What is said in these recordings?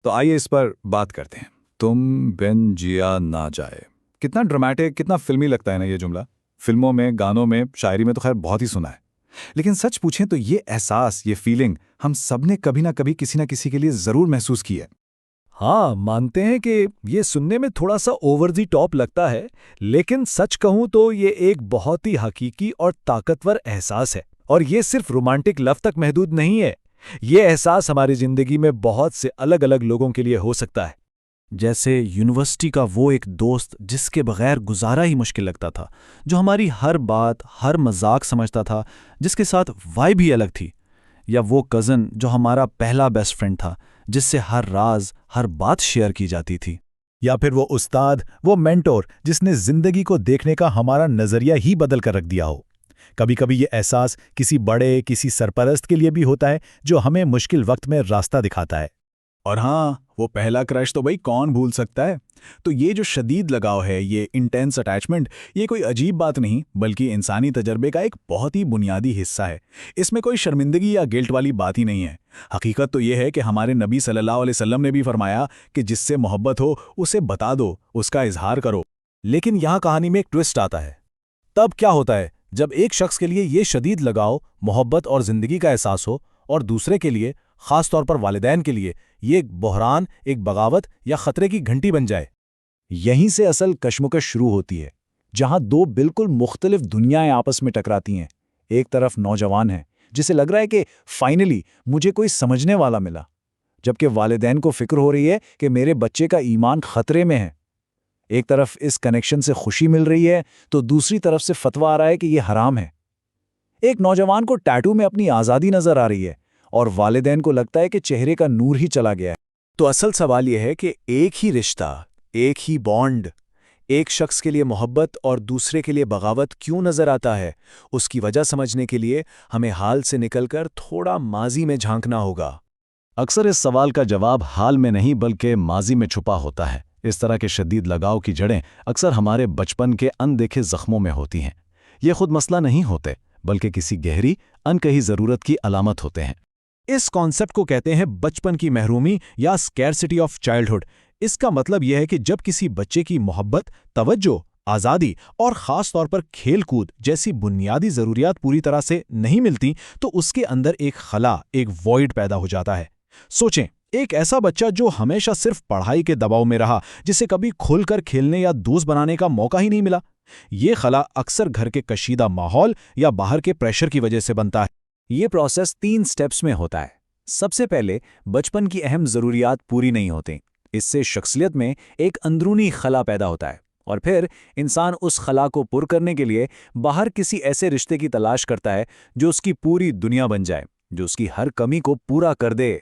تو آئیے اس پر بات کرتے ہیں۔ تم بن جیا نہ جائے، کتنا ڈرامٹک، کتنا فلمی لگتا ہے نا یہ جملہ۔ فلموں میں، گانوں میں، شاعری میں تو خیر بہت ہی سنا ہے، لیکن سچ پوچھیں تو یہ احساس، یہ فیلنگ ہم سب نے کبھی نہ کبھی کسی نہ کسی کے لیے ضرور محسوس کی ہے۔ ہاں، مانتے ہیں کہ یہ سننے میں تھوڑا سا اوور دی ٹاپ لگتا ہے، لیکن سچ کہوں تو یہ ایک بہت ہی حقیقی اور طاقتور احساس ہے، اور یہ صرف رومانٹک لو تک محدود نہیں ہے۔ یہ احساس ہماری زندگی میں بہت سے الگ الگ لوگوں کے لیے ہو سکتا ہے۔ جیسے یونیورسٹی کا وہ ایک دوست جس کے بغیر گزارا ہی مشکل لگتا تھا، جو ہماری ہر بات، ہر مذاق سمجھتا تھا، جس کے ساتھ وائب ہی الگ تھی۔ یا وہ کزن جو ہمارا پہلا بیسٹ فرینڈ تھا، جس سے ہر راز، ہر بات شیئر کی جاتی تھی۔ یا پھر وہ استاد، وہ مینٹور جس نے زندگی کو دیکھنے کا ہمارا نظریہ ہی بدل کر رکھ دیا ہو۔ کبھی کبھی یہ احساس کسی بڑے، کسی سرپرست کے لیے بھی ہوتا ہے جو ہمیں مشکل وقت میں راستہ دکھاتا ہے۔ اور ہاں، وہ پہلا کرش تو بھائی کون بھول سکتا ہے؟ تو یہ جو شدید لگاؤ ہے، یہ انٹینس اٹیچمنٹ، یہ کوئی عجیب بات نہیں، بلکہ انسانی تجربے کا ایک بہت ہی بنیادی حصہ ہے۔ اس میں کوئی شرمندگی یا گلٹ والی بات ہی نہیں ہے۔ حقیقت تو یہ ہے کہ ہمارے نبی صلی اللہ علیہ وسلم نے بھی فرمایا کہ جس سے محبت ہو اسے بتا دو، اس کا اظہار کرو۔ لیکن یہاں کہانی میں ایک ٹوسٹ آتا ہے۔ تب کیا ہوتا ہے جب ایک شخص کے لیے یہ شدید لگاؤ، محبت اور زندگی کا احساس ہو، اور دوسرے کے لیے، خاص طور پر والدین کے لیے، یہ ایک بحران، ایک بغاوت یا خطرے کی گھنٹی بن جائے؟ یہیں سے اصل کشمکش شروع ہوتی ہے، جہاں دو بالکل مختلف دنیائیں آپس میں ٹکراتی ہیں۔ ایک طرف نوجوان ہے جسے لگ رہا ہے کہ فائنلی مجھے کوئی سمجھنے والا ملا، جبکہ والدین کو فکر ہو رہی ہے کہ میرے بچے کا ایمان خطرے میں ہے۔ ایک طرف اس کنیکشن سے خوشی مل رہی ہے تو دوسری طرف سے فتویٰ آ رہا ہے کہ یہ حرام ہے۔ ایک نوجوان کو ٹیٹو میں اپنی آزادی نظر آ رہی ہے، اور والدین کو لگتا ہے کہ چہرے کا نور ہی چلا گیا ہے۔ تو اصل سوال یہ ہے کہ ایک ہی رشتہ، ایک ہی بانڈ، ایک شخص کے لیے محبت اور دوسرے کے لیے بغاوت کیوں نظر آتا ہے؟ اس کی وجہ سمجھنے کے لیے ہمیں حال سے نکل کر تھوڑا ماضی میں جھانکنا ہوگا۔ اکثر اس سوال کا جواب حال میں نہیں بلکہ ماضی میں چھپا ہوتا ہے۔ اس طرح کے شدید لگاؤ کی جڑیں اکثر ہمارے بچپن کے اندیکھے زخموں میں ہوتی ہیں۔ یہ خود مسئلہ نہیں ہوتے، بلکہ کسی گہری، انکہی ضرورت کی علامت ہوتے ہیں۔ اس کانسیپٹ کو کہتے ہیں بچپن کی محرومی یا اسکیرسٹی آف چائلڈہڈ۔ اس کا مطلب یہ ہے کہ جب کسی بچے کی محبت، توجہ، آزادی اور خاص طور پر کھیل کود جیسی بنیادی ضروریات پوری طرح سے نہیں ملتی، تو اس کے اندر ایک خلا، ایک وائڈ پیدا ہو جاتا ہے۔ سوچیں، ایک ایسا بچہ جو ہمیشہ صرف پڑھائی کے دباؤ میں رہا، جسے کبھی کھل کر کھیلنے یا دوست بنانے کا موقع ہی نہیں ملا۔ یہ خلا اکثر گھر کے کشیدہ ماحول یا باہر کے پریشر کی وجہ سے بنتا ہے۔ یہ پروسیس 3 سٹیپس میں ہوتا ہے۔ سب سے پہلے بچپن کی اہم ضروریات پوری نہیں ہوتی۔ اس سے شخصیت میں ایک اندرونی خلا پیدا ہوتا ہے، اور پھر انسان اس خلا کو پر کرنے کے لیے باہر کسی ایسے رشتے کی تلاش کرتا ہے جو اس کی پوری دنیا بن جائے، جو اس کی ہر کمی کو پورا کر دے۔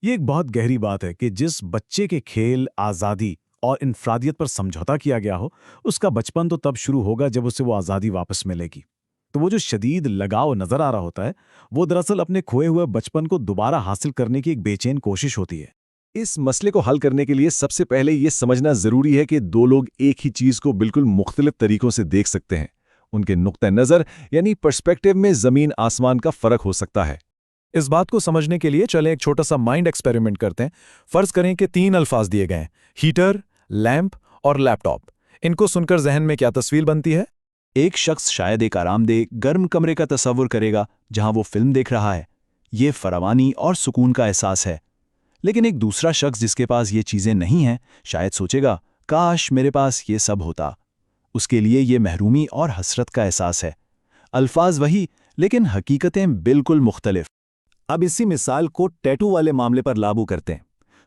یہ ایک بہت گہری بات ہے کہ جس بچے کے کھیل، آزادی اور انفرادیت پر سمجھوتا کیا گیا ہو، اس کا بچپن تو تب شروع ہوگا جب اسے وہ آزادی واپس ملے گی۔ تو وہ جو شدید لگاؤ نظر آ رہا ہوتا ہے، وہ دراصل اپنے کھوئے ہوئے بچپن کو دوبارہ حاصل کرنے کی ایک بے چین کوشش ہوتی ہے۔ اس مسئلے کو حل کرنے کے لیے سب سے پہلے یہ سمجھنا ضروری ہے کہ دو لوگ ایک ہی چیز کو بالکل مختلف طریقوں سے دیکھ سکتے ہیں۔ ان کے نقطہ نظر یعنی پرسپیکٹیو میں زمین آسمان کا فرق ہو سکتا ہے۔ اس بات کو سمجھنے کے لیے چلیں ایک چھوٹا سا مائنڈ ایکسپیریمنٹ کرتے ہیں۔ فرض کریں کہ 3 الفاظ دیے گئے ہیں: ہیٹر، لیمپ اور لیپ ٹاپ۔ ان کو سن کر ذہن میں کیا تصویر بنتی ہے؟ ایک شخص شاید ایک آرام دہ، گرم کمرے کا تصور کرے گا جہاں وہ فلم دیکھ رہا ہے۔ یہ فراوانی اور سکون کا احساس ہے۔ لیکن ایک دوسرا شخص جس کے پاس یہ چیزیں نہیں ہیں، شاید سوچے گا، کاش میرے پاس یہ سب ہوتا۔ اس کے لیے یہ محرومی اور حسرت کا احساس ہے۔ الفاظ وہی، لیکن حقیقتیں بالکل مختلف۔ اب اسی مثال کو ٹیٹو والے معاملے پر لاگو کرتے ہیں۔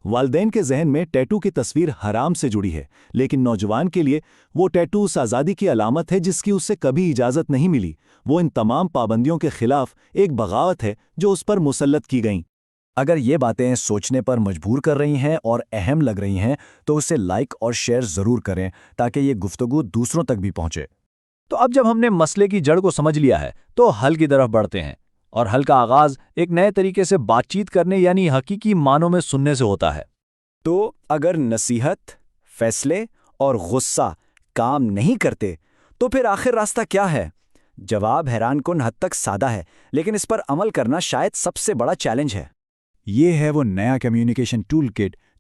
والدین کے ذہن میں ٹیٹو کی تصویر حرام سے جڑی ہے، لیکن نوجوان کے لیے وہ ٹیٹو اس آزادی کی علامت ہے جس کی اسے کبھی اجازت نہیں ملی۔ وہ ان تمام پابندیوں کے خلاف ایک بغاوت ہے جو اس پر مسلط کی گئیں۔ اگر یہ باتیں سوچنے پر مجبور کر رہی ہیں اور اہم لگ رہی ہیں تو اسے لائک اور شیئر ضرور کریں تاکہ یہ گفتگو دوسروں تک بھی پہنچے۔ تو اب جب ہم نے مسئلے کی جڑ کو سمجھ لیا ہے تو حل کی طرف بڑھتے ہیں، اور حل کا آغاز ایک نئے طریقے سے بات چیت کرنے یعنی حقیقی معنوں میں سننے سے ہوتا ہے۔ تو اگر نصیحت، فیصلے اور غصہ کام نہیں کرتے تو پھر آخر راستہ کیا ہے؟ جواب حیران کن حد تک سادہ ہے، لیکن اس پر عمل کرنا شاید سب سے بڑا چیلنج ہے۔ یہ ہے وہ نیا کمیونیکیشن ٹول کٹ